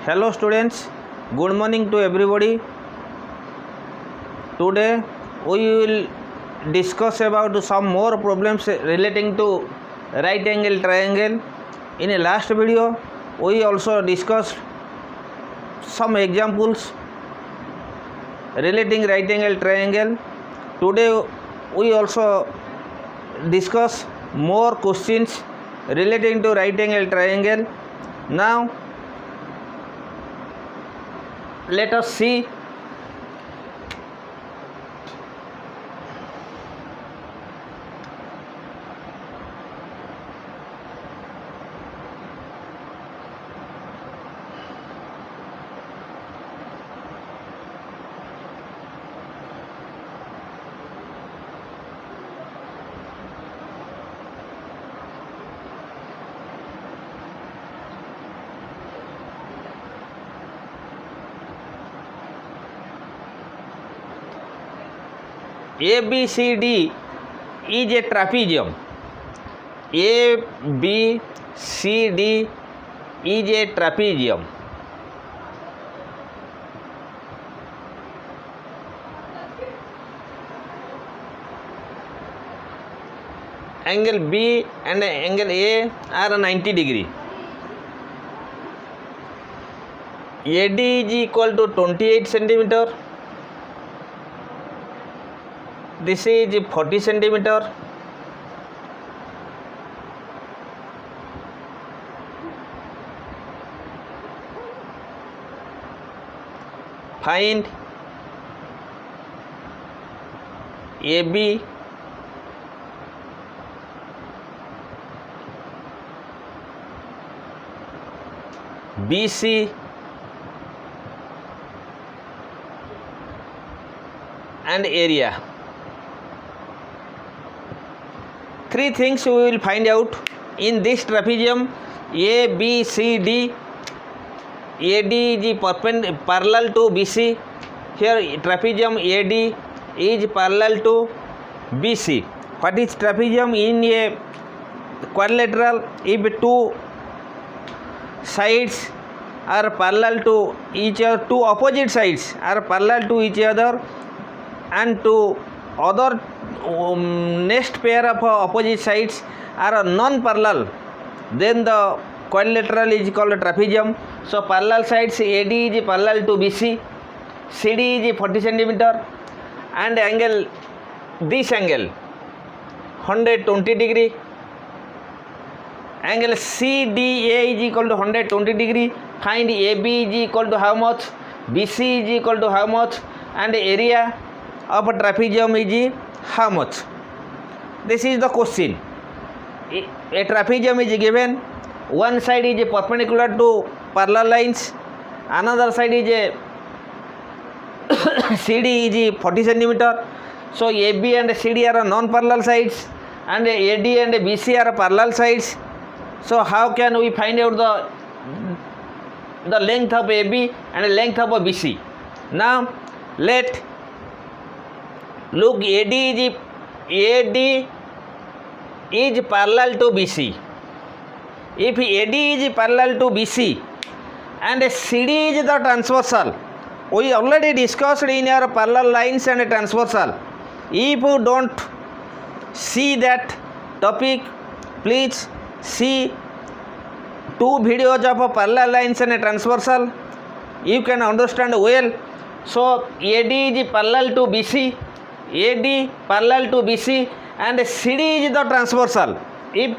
Hello students, good morning to everybody. Today we will discuss about some more problems relating to right angle triangle. In a last video we also discussed some examples relating right angle triangle. Today we also discuss more questions relating to right angle triangle. Now let us see ABCD is a trapezium. ABCD is a trapezium. Angle B and angle A are 90 degree. AD is equal to 28 centimeter. This is 40 centimeter. Find AB BC and area. Three things we will find out in this trapezium ABCD. AD is parallel to BC. Here trapezium AD is parallel to BC. What is trapezium? In a quadrilateral, if two sides are parallel to each other, two opposite sides are parallel to each other, and two other next pair of opposite sides are non-parallel, then the quadrilateral is called trapezium. So parallel sides AD is parallel to BC, CD is 40 centimeter, and angle, this angle 120 degree. Angle CDA is equal to 120 degree. Find AB is equal to how much, BC is equal to how much, and area of trapezium is how much. This is the question. A trapezium is given. One side is perpendicular to parallel lines, another side is a CD is 40 centimeter. So AB and CD are non-parallel sides, and AD and BC are parallel sides. So how can we find out the length of AB and length of BC? Now let look, AD is parallel to BC. If AD is parallel to BC and CD is the transversal, we already discussed in our parallel lines and transversal. If you don't see that topic, please see two videos of parallel lines and transversal. You can understand well. So AD is parallel to BC, AD parallel to BC, and CD is the transversal. If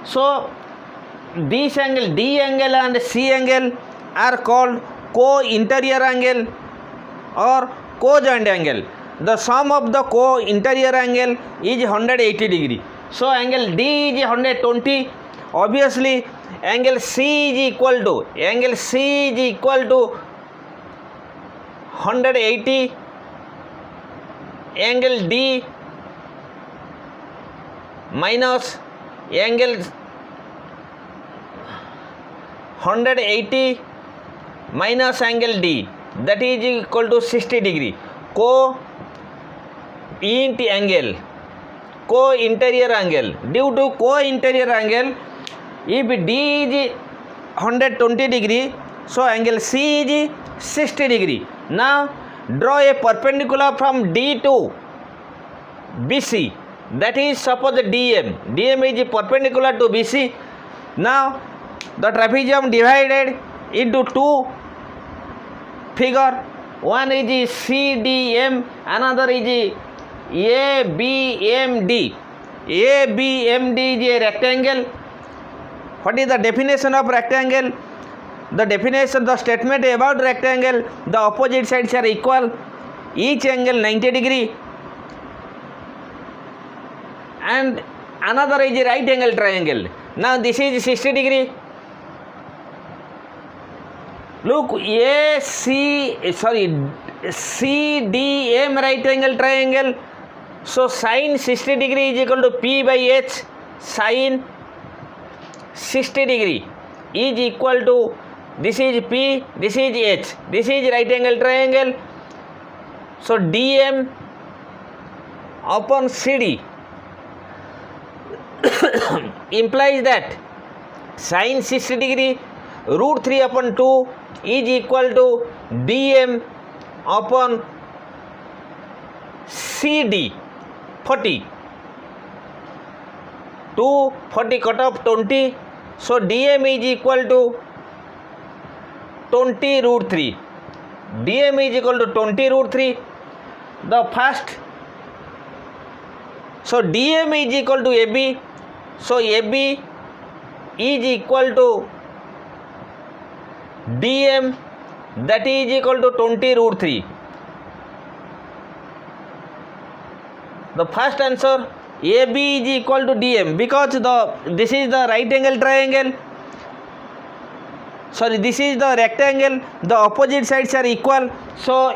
so, this angle, D angle and C angle are called co-interior angle or co-joint angle. The sum of the co-interior angle is 180 degree. So angle D is 120. Obviously angle C is equal to 180. Angle D minus angle 180 minus angle D, that is equal to 60 degree. Co-interior angle. Due to co-interior angle, if D is 120 degree, So angle C is 60 degree. Now draw a perpendicular from D to BC. That is suppose DM. DM is perpendicular to BC. Now the trapezium divided into two figure. One is CDM, another is ABMD. ABMD is a rectangle. What is the definition of rectangle? The definition, the statement about rectangle, the opposite sides are equal, each angle 90 degree, and another is a right angle triangle. Now this is 60 degree. Look, CDM right angle triangle. So sin 60 degree is equal to P by H. Sin 60 degree is equal to, this is P, this is H, this is right angle triangle. So DM upon CD implies that sin 60 degree root 3 upon 2 is equal to DM upon CD 40. 2 40 cut off 20. So DM is equal to 20 root 3. DM is equal to 20 root 3. The first, so DM is equal to AB. So AB is equal to DM, that is equal to 20 root 3. The first answer, AB is equal to DM, because this is the right angle triangle. Sorry, this is the rectangle. The opposite sides are equal. So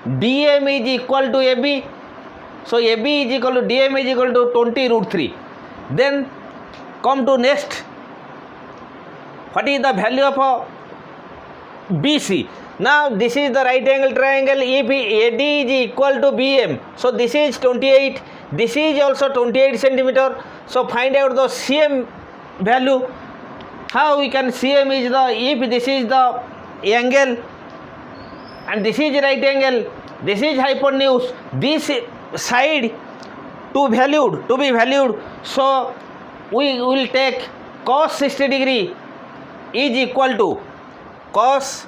DM is equal to AB. So AB is equal to DM is equal to 20 root 3. Then come to next. What is the value of BC? Now this is the right angle triangle. If AD is equal to BM, so this is 28. This is also 28 centimeter. So find out the CM value. How we can CM is the, if this is the angle and this is right angle, this is hypotenuse, this side to be valued. So we will take cos 60 degree is equal to cos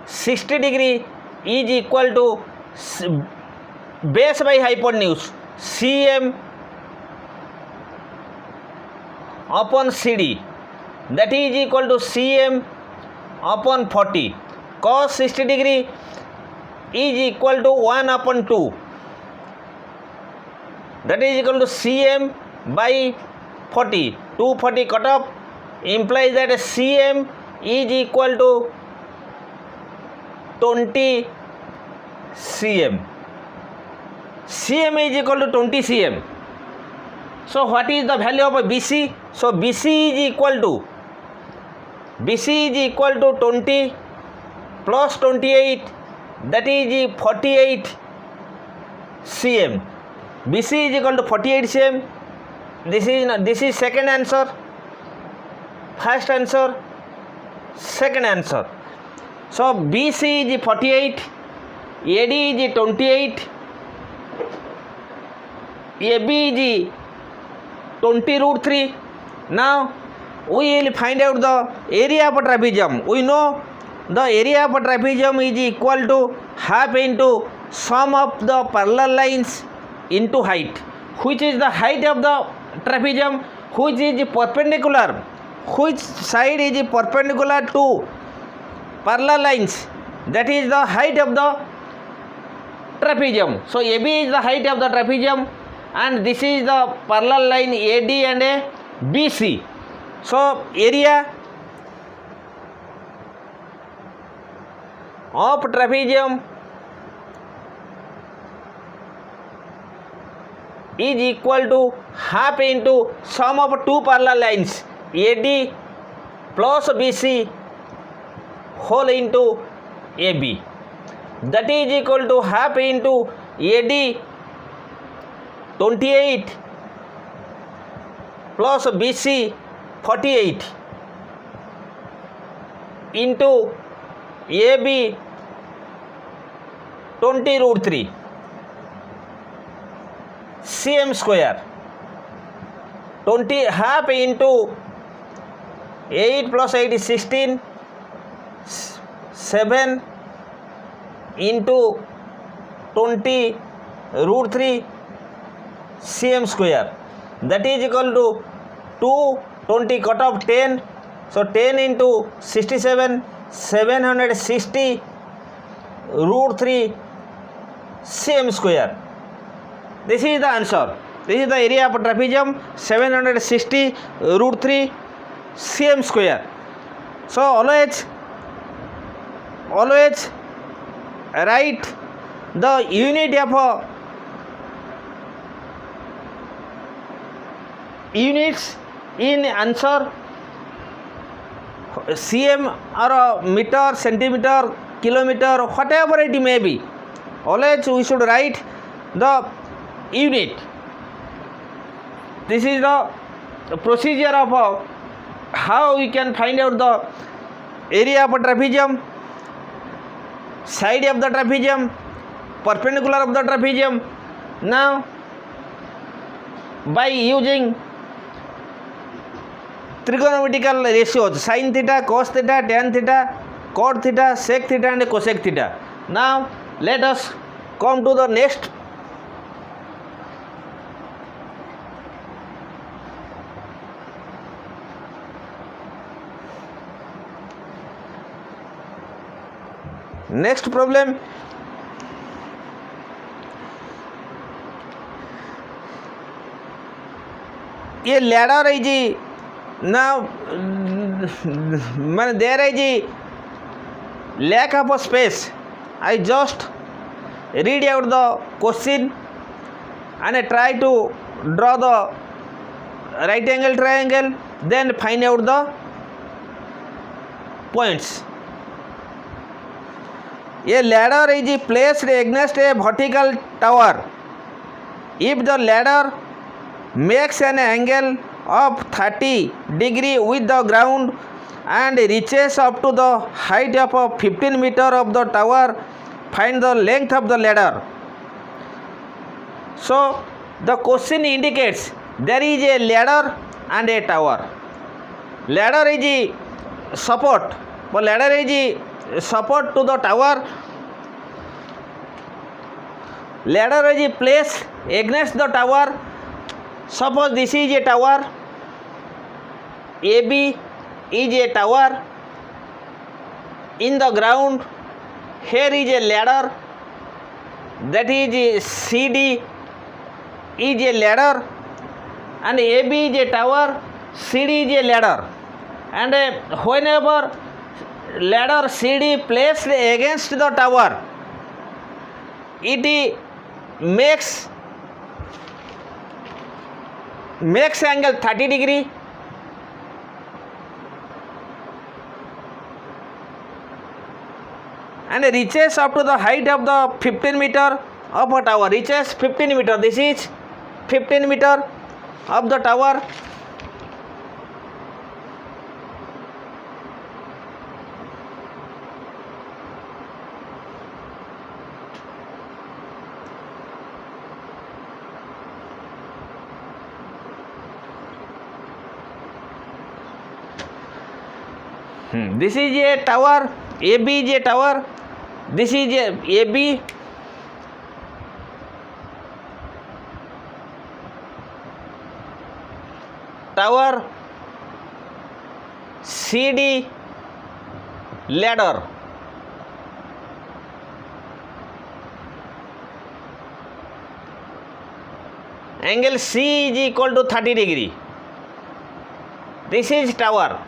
60 degree is equal to base by hypotenuse CM upon CD, that is equal to CM upon 40. Cos 60 degree is equal to 1 upon 2, that is equal to CM by 40. 240 cut off implies that CM is equal to 20 cm. CM is equal to 20 cm. So what is the value of BC? So BC is equal to 20 plus 28, that is 48 cm. BC is equal to 48 cm. This is second answer. First answer, second answer. So BC is 48, AD is 28, AB is 20 root 3. Now we will find out the area of a trapezium. We know the area of a trapezium is equal to half into sum of the parallel lines into height. Which is the height of the trapezium? Which is perpendicular? Which side is perpendicular to parallel lines? That is the height of the trapezium. So AB is the height of the trapezium, and this is the parallel line AD and BC. So area of trapezium is equal to half into sum of two parallel lines AD plus BC whole into AB, that is equal to half into AD 28 plus BC 48. into AB 20 root 3 cm square. 20 half into 8 plus 8 is 16. 7 into 20 root 3 cm square, that is equal to 220 cut off 10. So 10 into 67, 760 root 3 cm square. This is the answer. This is the area of trapezium, 760 root 3 cm square. So always write the unit of units in answer, cm or meter, centimeter, kilometer, whatever it may be. Always we should write the unit. This is the procedure of how we can find out the area of trapezium, side of the trapezium, perpendicular of the trapezium. Now by using trigonometrical ratios, sin theta, cos theta, tan theta, cot theta, sec theta and cosec theta. Now let us come to the next. Next problem. ये ladder is ji now man there is ji lack of a space. I just read out the question and I try to draw the right angle triangle, then find out the points. A ladder is placed against a vertical tower. If the ladder makes an angle of 30 degree with the ground and reaches up to the height of 15 meter of the tower, find the length of the ladder. So the question indicates there is a ladder and a tower. Ladder is support, but ladder is support to the tower. Ladder is placed against the tower. Suppose this is a tower, AB is a tower. In the ground here is a ladder, that is CD is a ladder, and AB is a tower, CD is a ladder. And whenever ladder CD placed against the tower, it makes angle 30 degree. And reaches up to the height of the 15 meter of a tower. Reaches 15 meter. This is 15 meter of the tower. This is a tower. AB is a tower. This is a AB. Tower. CD ladder. Angle C is equal to 30 degree. This is tower.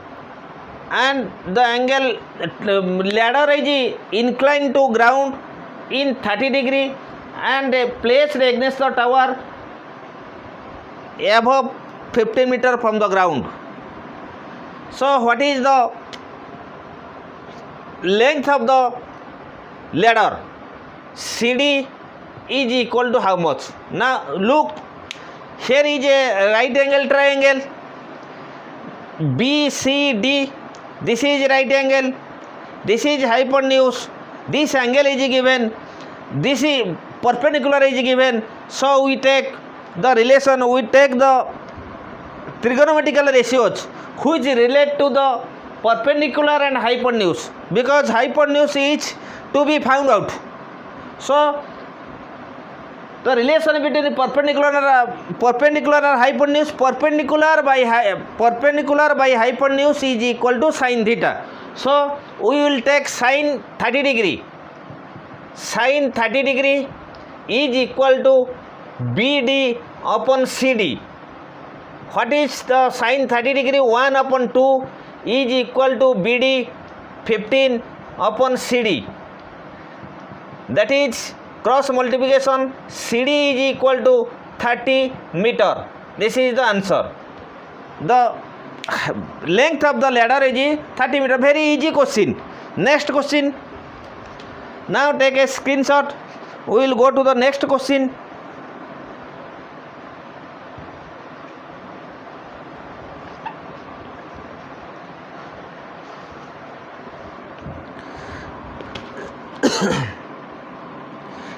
And the angle ladder is inclined to ground in 30 degree and placed against the tower above 15 meter from the ground. So what is the length of the ladder? CD is equal to how much? Now look, here is a right angle triangle BCD. This is right angle this is hypotenuse, this angle is given, this is perpendicular is given. So we take the relation, we take the trigonometrical ratios which relate to the perpendicular and hypotenuse, because hypotenuse is to be found out. So the relation between perpendicular and hypotenuse, perpendicular by hypotenuse is equal to sin theta. So we will take sin 30 degree. Sin 30 degree is equal to BD upon CD. What is the sin 30 degree? 1 upon 2 is equal to BD 15 upon CD. That is cross multiplication. CD is equal to 30 meter. This is the answer. The length of the ladder is 30 meter. Very easy question. Next question. Now take a screenshot. We will go to the next question.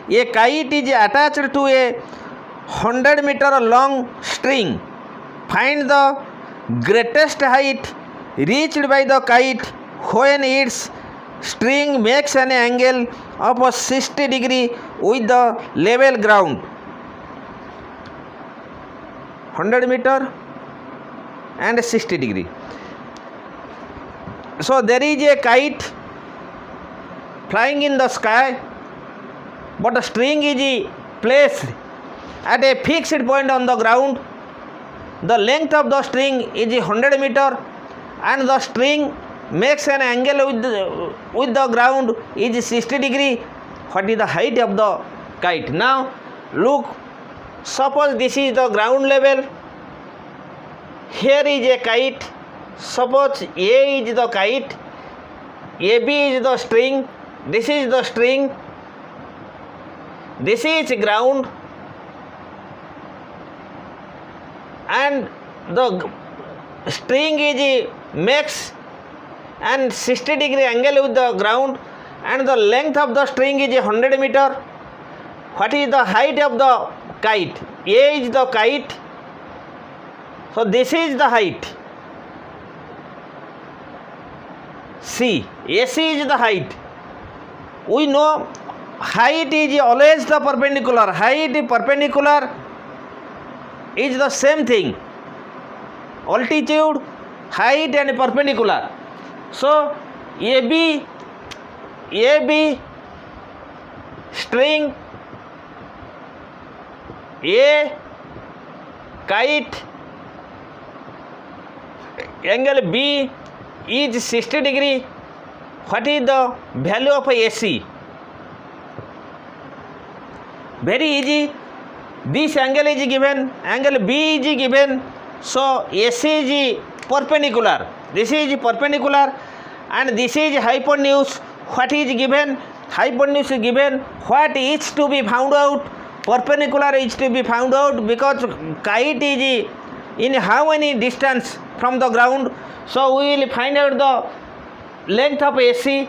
A kite is attached to a 100 meter long string. Find the greatest height reached by the kite when its string makes an angle of 60 degree with the level ground. 100 meter and 60 degree. So there is a kite flying in the sky, but the string is placed at a fixed point on the ground. The length of the string is 100 meter and the string makes an angle with the ground is 60 degree. What is the height of the kite? Now look, suppose this is the ground level. Here is a kite. Suppose A is the kite, AB is the string, this is the string, this is ground, and the string is makes and 60 degree angle with the ground, and the length of the string is 100 meter. What is the height of the kite? A is the kite, so this is the height. C, AC is the height. We know height is always the perpendicular. Height perpendicular is the same thing. Altitude, height and perpendicular. So AB string, A kite, angle B is 60 degree. What is the value of AC? Very easy. This angle is given, angle B is given, so AC is perpendicular. This is perpendicular and this is hypotenuse. What is given? Hypotenuse is given. What is to be found out? Perpendicular is to be found out, because kite is in how many distance from the ground. So we will find out the length of AC,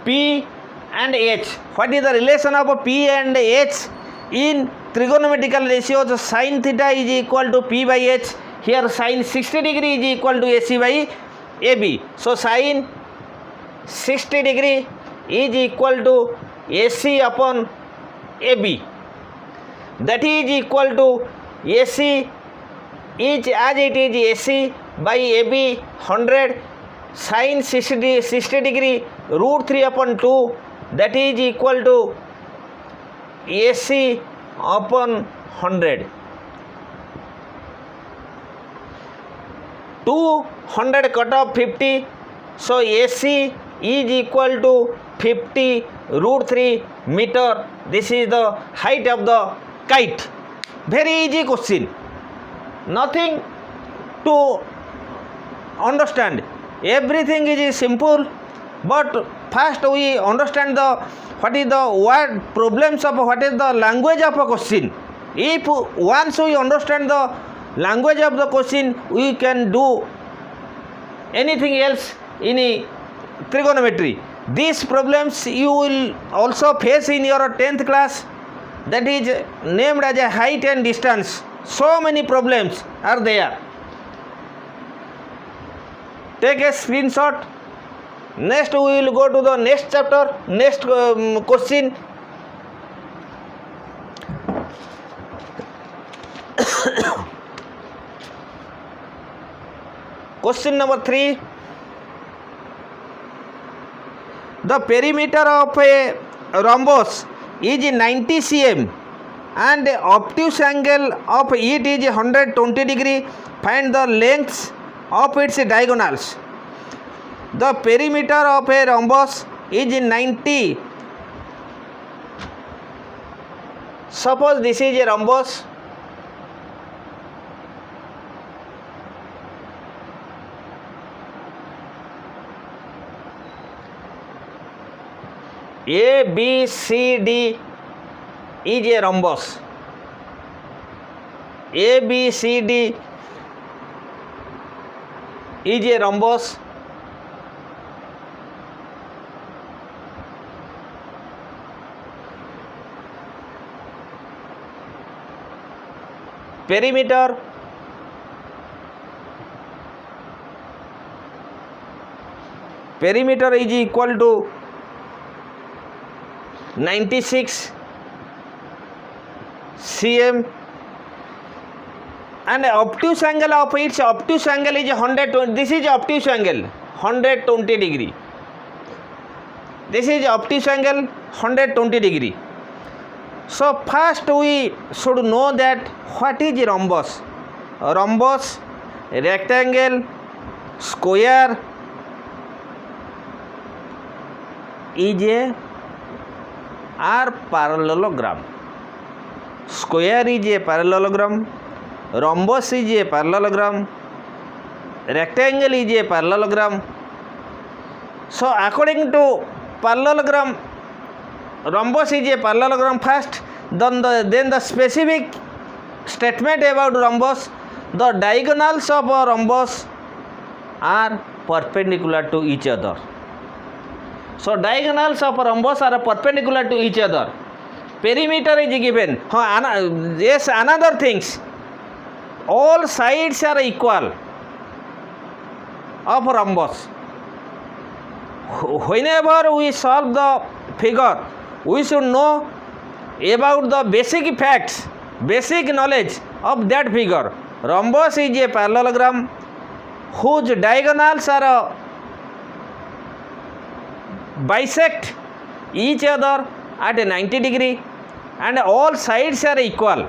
P and H. What is the relation of P and H? In trigonometrical ratios, sin theta is equal to P by H. Here sin 60 degree is equal to AC by AB. So sin 60 degree is equal to AC upon AB. That is equal to AC is as it is AC by AB 100, sin 60 degree root 3 upon 2, that is equal to AC upon 100. 200 cut off 50, so AC is equal to 50 root 3 meter. This is the height of the kite. Very easy question, nothing to understand. Everything is simple, but first we understand the what is the word problems of what is the language of a question. If once we understand the language of the question, we can do anything else in trigonometry. These problems you will also face in your 10th class, that is named as a height and distance. So many problems are there. Take a screenshot. Next we will go to the next chapter, next question. Question number 3. The perimeter of a rhombus is 90 cm and the obtuse angle of it is 120 degree. Find the lengths of its diagonals. The perimeter of a rhombus is 90. Suppose this is a rhombus. A, B, C, D is a rhombus. A, B, C, D is a rhombus. Perimeter is equal to 96 cm and obtuse angle of its obtuse angle is 120. This is obtuse angle 120 degree. This is obtuse angle 120 degree. So first we should know that what is rhombus. Rhombus, rectangle, square is a are parallelogram. Square is a parallelogram, rhombus is a parallelogram, rectangle is a parallelogram. So according to parallelogram, rhombus is a parallelogram first, then the specific statement about rhombus. The diagonals of a rhombus are perpendicular to each other. So diagonals of a rhombus are perpendicular to each other. Perimeter is given. Yes, another things. All sides are equal of a rhombus. Whenever we solve the figure, we should know about the basic facts, basic knowledge of that figure. Rhombus is a parallelogram whose diagonals are bisect each other at a 90 degree and all sides are equal.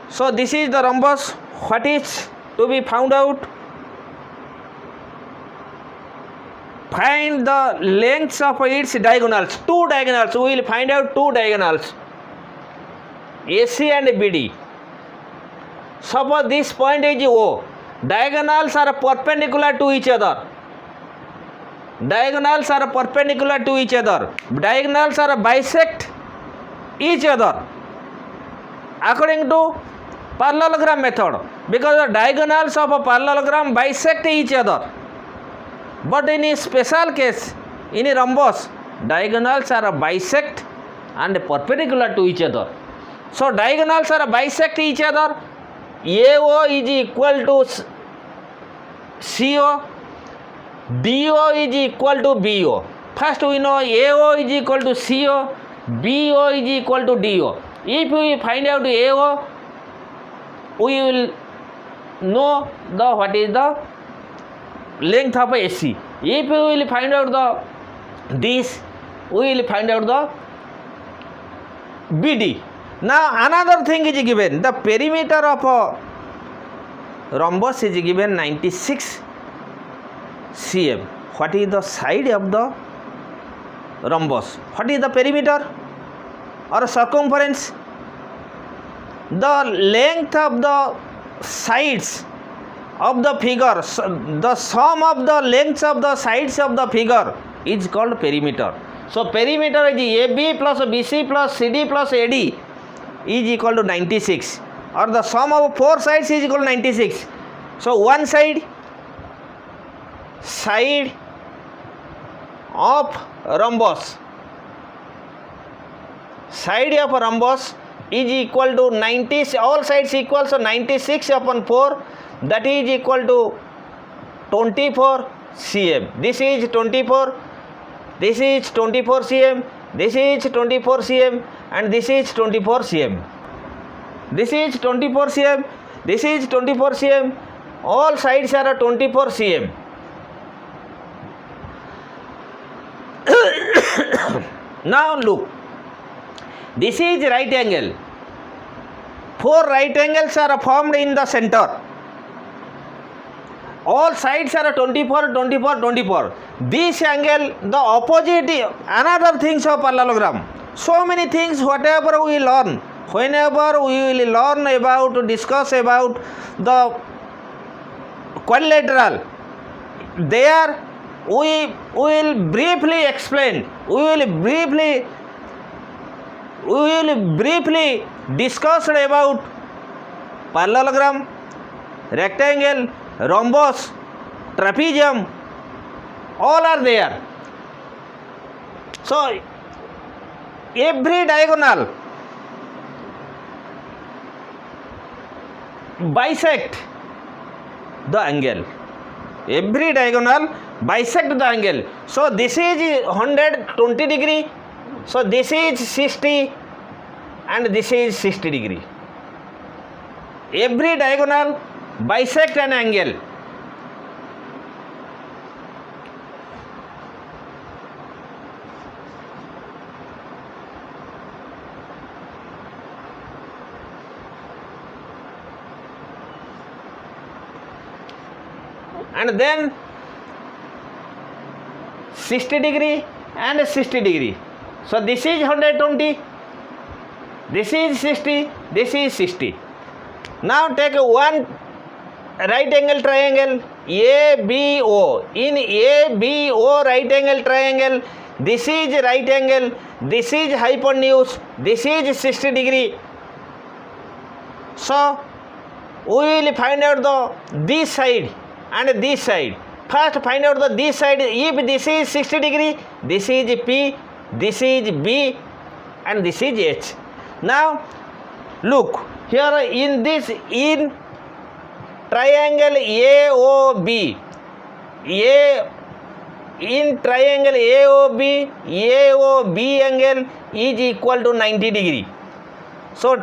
So this is the rhombus. What is to be found out? Find the lengths of its diagonals. Two diagonals. We will find out two diagonals, AC and BD. Suppose this point is O. Diagonals are perpendicular to each other. Diagonals are perpendicular to each other. Diagonals are bisect each other according to parallelogram method, because the diagonals of a parallelogram bisect each other. But in a special case, in a rhombus, diagonals are bisect and perpendicular to each other. So diagonals are bisect each other. AO is equal to CO. DO is equal to BO. First we know AO is equal to CO, BO is equal to DO. If we find out AO, we will know what is the length of AC. If we will find out this, we will find out the BD. Now another thing is given. The perimeter of a rhombus is given 96 cm. What is the side of the rhombus? What is the perimeter or circumference? The length of the sides of the figure, the sum of the lengths of the sides of the figure is called perimeter. So perimeter is AB plus BC plus CD plus AD is equal to 96, or the sum of four sides is equal to 96. So one side side of rhombus. Side of rhombus is equal to 90, all sides equal, so 96 upon 4, that is equal to 24 cm. This is 24, this is 24 cm, this is 24 cm, and this is 24 cm. This is 24 cm, this is 24 cm, all sides are 24 cm. Now look, this is right angle. 4 right angles are formed in the center. All sides are 24, 24, 24. This angle, the opposite, another things of parallelogram. So many things, whatever we learn, whenever we will learn about, discuss about the quadrilateral, there we will briefly explain, we will briefly discuss about parallelogram, rectangle, rhombus, trapezium, all are there. So every diagonal bisect the angle. Every diagonal bisect the angle. So this is 120 degree. So this is 60 and this is 60 degree. Every diagonal bisect an angle. And then 60 degree and 60 degree. So this is 120, this is 60, this is 60. Now take one right angle triangle ABO. In ABO right angle triangle, this is right angle, this is hypotenuse, this is 60 degree. So we will find out this side and this side. First find out this side. If this is 60 degree, this is P, this is B, and this is H. Now look here, in triangle AOB, in triangle AOB angle is equal to 90 degree. So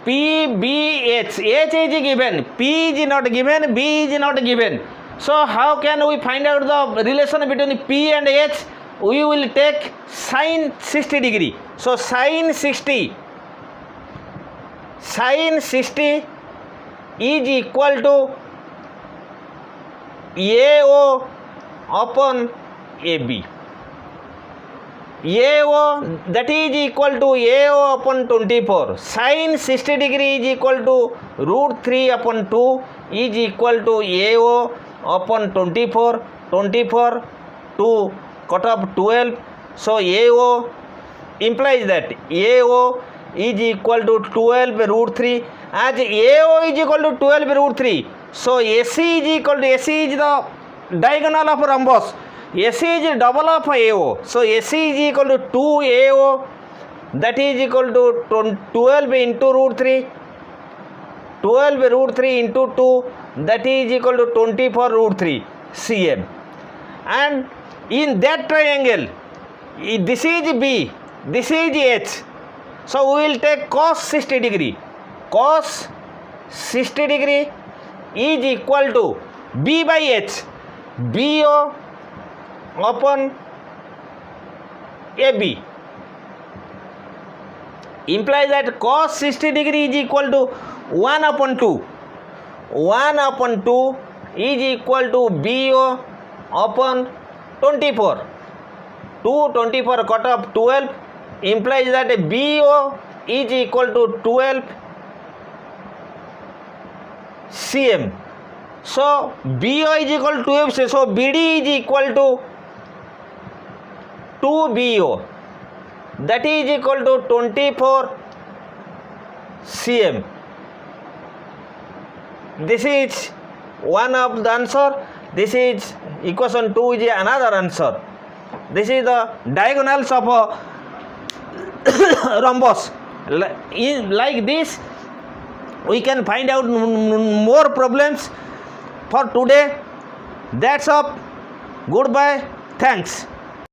PBH, H is given, P is not given, B is not given. So how can we find out the relation between P and H? We will take sine 60 degree. So sine 60 is equal to AO upon AB. AO, that is equal to AO upon 24. Sine 60 degree is equal to root 3 upon 2 is equal to AO upon 24. 24 to cut off 12. So AO implies that AO is equal to 12 root 3. As AO is equal to 12 root 3, so AC is equal to, AC is the diagonal of rhombus, AC is double of AO. So AC is equal to 2AO, that is equal to 12 into root 3. 12 root 3 into 2, that is equal to 24 root 3 cm. And in that triangle, this is B, this is H. So we will take cos 60 degree. Cos 60 degree is equal to B by H, BO upon AB. Implies that cos 60 degree is equal to 1 upon 2. 1 upon 2 is equal to BO upon 24. 24 cut off 12 implies that BO is equal to 12 cm. So BO is equal to 12 cm. So BD is equal to 2BO, that is equal to 24 cm. This is one of the answer. This is equation 2 is another answer. This is the diagonals of a rhombus. Like this, we can find out more problems. For today, that's all. Goodbye. Thanks.